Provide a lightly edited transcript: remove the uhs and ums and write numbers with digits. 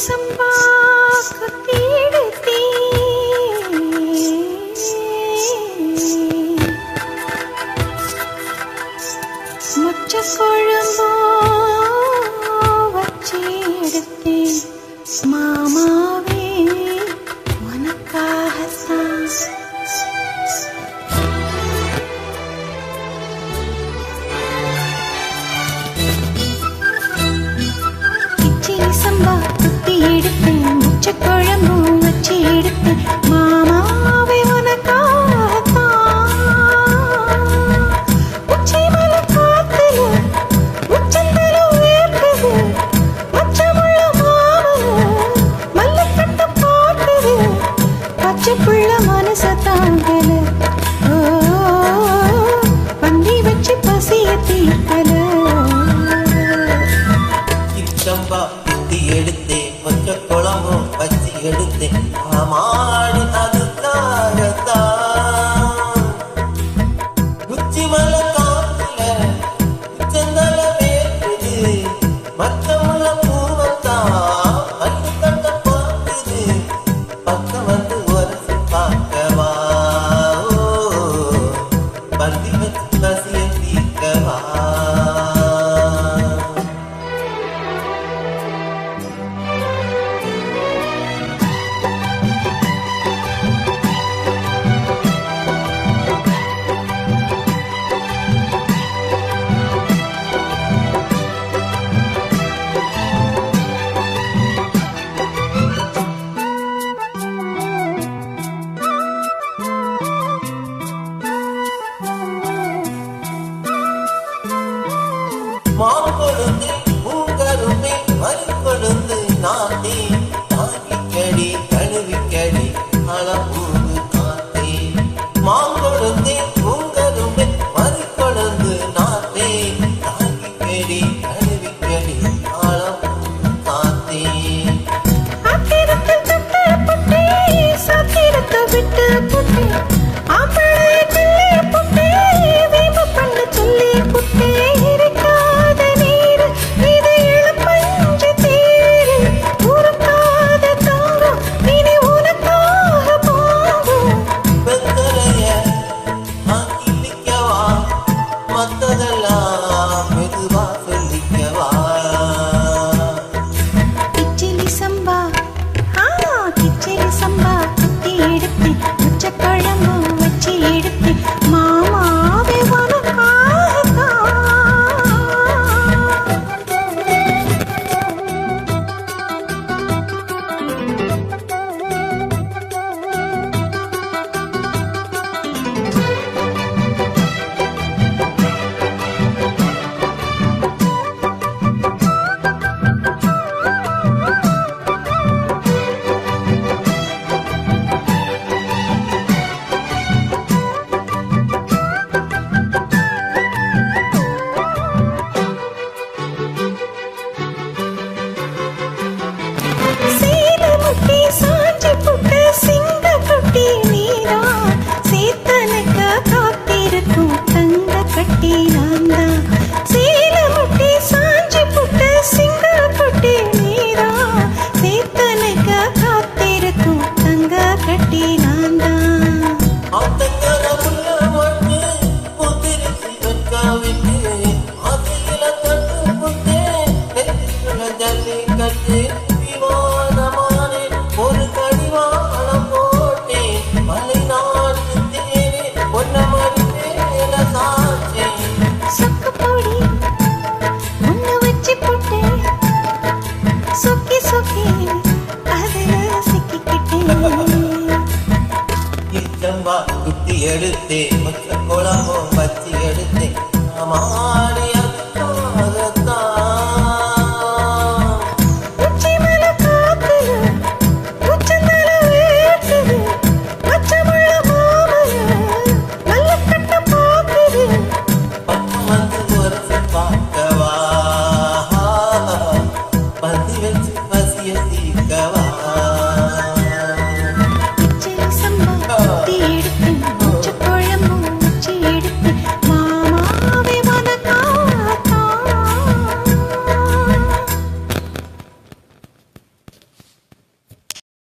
சம்பா கத்திடுத்தே மொச்ச குழம்போ வச்சு எடுத்தேன் மாமாவே உனக்காகத்தான். கிச்சிலி சம்பா குத்தி எடுத்தேன் மொச்ச குழம்பும் வச்சு எடுத்தேன் மாமாவே உனக்காகத்தான். உச்சி மலை காத்துல உச்சந்தல உயர்த்தது மச்சமுள்ள மாமல மல்லிக்கட்டு பாட்டுது பச்சை புள்ள மனச தாங்கல பந்தி வச்சு பசிய தீர்க்கல. சம்பா குத்தி எடுத்தேன் மொச்ச குழம்பும் வச்சு எடுத்தேன் மாமாடி அதுக்காகத்தான். உச்சி மலை காத்துல உச்சந்தல வேர்க்குது மச்சமுள்ள பூவத்தான் மல்லிக்கட்ட பாக்குது பக்கம் வந்து உரசி பார்க்கவா பந்தி வச்சு பசிய தீர்க்கவா. மாங்கொழுந்து பூங்கரும்பே மறிக்கொழுந்து நாட்டே தாங்கிக்கடி கழுவிக்கடி அளப்பூது காத்தே. மாங்கொழுந்தே பூங்கரும்பே மறிக்கொழுந்து நாட்டே தாங்கிக்கடி கழுவிக்கடி அளப்பூது காத்தே. ஆத்திரத்தில் தட்டு புட்டே சாத்திரத்தை விட்டு புட்டே ஆம்பளைய கிள்ளி புட்டே வீம்பு பண்ண சொல்லி புட்டே. இருக்காத நீர் இது இளப்பஞ்சு தேரு உருக்காத தங்கம் இனி உனக்காக போகும். பெத்தலைய நான் கிள்ளிக்கவா மத்ததெல்லாம்